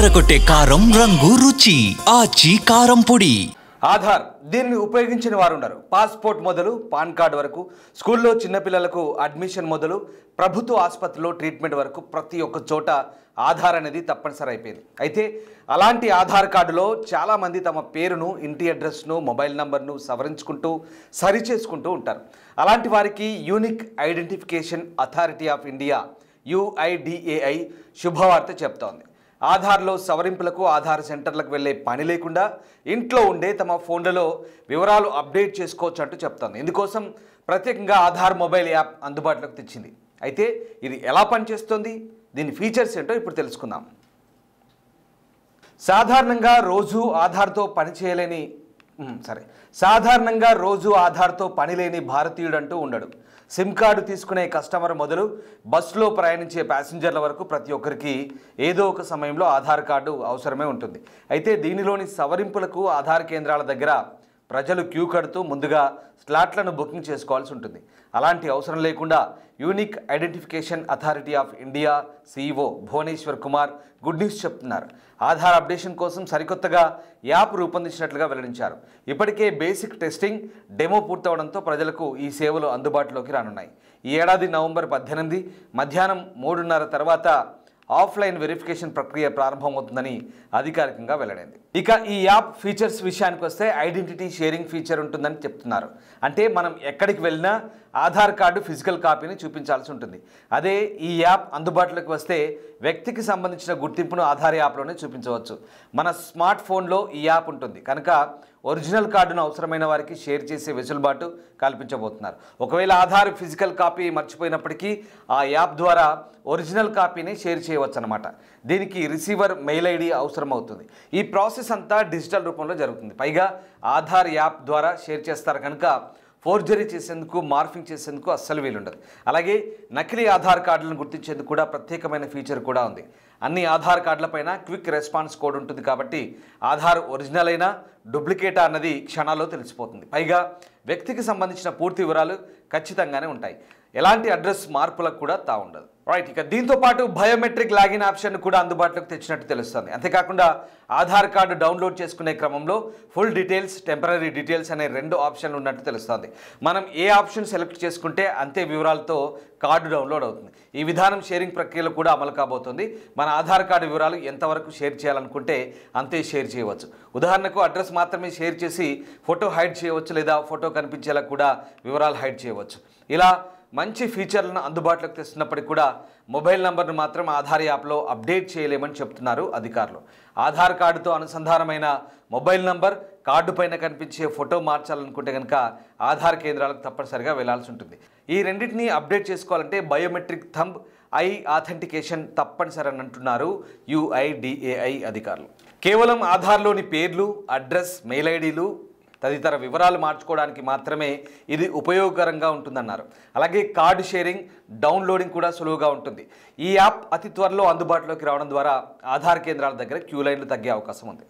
అదరగొట్టే కారం రంగు రుచి ఆచి కారం పొడి. ఆధార్ దీన్ని ఉపయోగించిన వారు ఉన్నారు. పాస్పోర్ట్ మొదలు పాన్ కార్డు వరకు, స్కూల్లో చిన్నపిల్లలకు అడ్మిషన్ మొదలు ప్రభుత్వ ఆసుపత్రిలో ట్రీట్మెంట్ వరకు ప్రతి ఒక్క చోట ఆధార్ అనేది తప్పనిసరి అయిపోయింది. అయితే అలాంటి ఆధార్ కార్డులో చాలామంది తమ పేరును, ఇంటి అడ్రస్ను, మొబైల్ నంబర్ను సవరించుకుంటూ సరిచేసుకుంటూ ఉంటారు. అలాంటి వారికి unique identification authority of India UIDAI శుభవార్త చెప్తోంది. ఆధార్లో సవరింపులకు ఆధార్ సెంటర్లకు వెళ్ళే పని లేకుండా ఇంట్లో ఉండే తమ ఫోన్లలో వివరాలు అప్డేట్ చేసుకోవచ్చు అంటూ చెప్తోంది. ఇందుకోసం ప్రత్యేకంగా ఆధార్ మొబైల్ యాప్ అందుబాటులోకి తెచ్చింది. అయితే ఇది ఎలా పనిచేస్తుంది, దీని ఫీచర్స్ ఏంటో ఇప్పుడు తెలుసుకుందాం. సాధారణంగా రోజు ఆధార్తో పని లేని భారతీయుడంటూ ఉండడు. సిమ్ కార్డు తీసుకునే కస్టమర్ మొదలు బస్సులో ప్రయాణించే ప్యాసింజర్ల వరకు ప్రతి ఒక్కరికి ఏదో ఒక సమయంలో ఆధార్ కార్డు అవసరమే ఉంటుంది. అయితే దీనిలోని సవరింపులకు ఆధార్ కేంద్రాల దగ్గర ప్రజలు క్యూ కడుతూ ముందుగా స్లాట్లను బుకింగ్ చేసుకోవాల్సి ఉంటుంది. అలాంటి అవసరం లేకుండా unique identification authority of India CEO Bhuvaneshwar Kumar good news చెప్తున్నారు. ఆధార్ అప్డేషన్ కోసం సరికొత్తగా యాప్ రూపొందించినట్లుగా వెల్లడించారు. ఇప్పటికే బేసిక్ టెస్టింగ్, డెమో పూర్తవడంతో ప్రజలకు ఈ సేవలు అందుబాటులోకి రానున్నాయి. ఈ ఏడాది నవంబర్ 18 మధ్యాహ్నం 3:30 తర్వాత ఆఫ్లైన్ వెరిఫికేషన్ ప్రక్రియ ప్రారంభమవుతుందని అధికారికంగా వెల్లడైంది. ఇక ఈ యాప్ ఫీచర్స్ విషయానికి వస్తే ఐడెంటిటీ షేరింగ్ ఫీచర్ ఉంటుందని చెప్తున్నారు. అంటే మనం ఎక్కడికి వెళ్ళినా ఆధార్ కార్డు ఫిజికల్ కాపీని చూపించాల్సి ఉంటుంది. అదే ఈ యాప్ అందుబాటులోకి వస్తే వ్యక్తికి సంబంధించిన గుర్తింపును ఆధార్ యాప్లోనే చూపించవచ్చు. మన స్మార్ట్ ఫోన్లో ఈ యాప్ ఉంటుంది కనుక ఒరిజినల్ కార్డును అవసరమైన వారికి షేర్ చేసే వెసులుబాటు కల్పించబోతున్నారు. ఒకవేళ ఆధార్ ఫిజికల్ కాపీ మర్చిపోయినప్పటికీ ఆ యాప్ ద్వారా ఒరిజినల్ కాపీని షేర్ చేయవచ్చు అన్నమాట. దీనికి రిసీవర్ మెయిల్ ID అవసరం అవుతుంది. ఈ ప్రాసెస్ అంతా డిజిటల్ రూపంలో జరుగుతుంది. పైగా ఆధార్ యాప్ ద్వారా షేర్ చేస్తారు కనుక ఫోర్జరీ చేసేందుకు, మార్ఫింగ్ చేసేందుకు అస్సలు వీలుండదు. అలాగే నకిలీ ఆధార్ కార్డులను గుర్తించేందుకు కూడా ప్రత్యేకమైన ఫీచర్ కూడా ఉంది. అన్ని ఆధార్ కార్డులపైన క్విక్ రెస్పాన్స్ కోడ్ ఉంటుంది కాబట్టి ఆధార్ ఒరిజినల్ అయినా డూప్లికేటా అన్నది క్షణాల్లో తెలిసిపోతుంది. పైగా వ్యక్తికి సంబంధించిన పూర్తి వివరాలు ఖచ్చితంగానే ఉంటాయి. ఎలాంటి అడ్రస్ మార్పులకు కూడా ఉండదు. రైట్, ఇక దీంతో పాటు బయోమెట్రిక్ లాగిన్ ఆప్షన్ కూడా అందుబాటులోకి తెచ్చినట్టు తెలుస్తుంది. అంతేకాకుండా ఆధార్ కార్డు డౌన్లోడ్ చేసుకునే క్రమంలో ఫుల్ డీటెయిల్స్, టెంపరరీ డీటెయిల్స్ అనే 2 ఆప్షన్లు ఉన్నట్టు తెలుస్తుంది. మనం ఏ ఆప్షన్ సెలెక్ట్ చేసుకుంటే అంతే వివరాలతో కార్డు డౌన్లోడ్ అవుతుంది. ఈ విధానం షేరింగ్ ప్రక్రియలో కూడా అమలు కాబోతుంది. మన ఆధార్ కార్డు వివరాలు ఎంతవరకు షేర్ చేయాలనుకుంటే అంతే షేర్ చేయవచ్చు. ఉదాహరణకు అడ్రస్ మాత్రమే షేర్ చేసి ఫోటో హైడ్ చేయవచ్చు, లేదా ఫోటో కనిపించేలా కూడా వివరాలు హైడ్ చేయవచ్చు. ఇలా మంచి ఫీచర్లను అందుబాటులోకి తెస్తున్నప్పటికీ కూడా మొబైల్ నంబర్ను మాత్రం ఆధార్ యాప్లో అప్డేట్ చేయలేమని చెప్తున్నారు అధికారులు. ఆధార్ కార్డుతో అనుసంధానమైన మొబైల్ నంబర్, కార్డు పైన కనిపించే ఫోటో మార్చాలనుకుంటే కనుక ఆధార్ కేంద్రాలకు తప్పనిసరిగా వెళ్లాల్సి ఉంటుంది. ఈ రెండింటినీ అప్డేట్ చేసుకోవాలంటే బయోమెట్రిక్ థంబ్ ఐ ఆథెంటికేషన్ తప్పనిసరి అని అంటున్నారు UIDAI అధికారులు. కేవలం ఆధార్లోని పేర్లు, అడ్రస్, మెయిల్ IDలు తదితర వివరాలు మార్చుకోవడానికి మాత్రమే ఇది ఉపయోగకరంగా ఉంటుందన్నారు. అలాగే కార్డు షేరింగ్, డౌన్లోడింగ్ కూడా సులువుగా ఉంటుంది. ఈ యాప్ అతి త్వరలో అందుబాటులోకి రావడం ద్వారా ఆధార్ కేంద్రాల దగ్గర క్యూ లైన్లు తగ్గే అవకాశం ఉంది.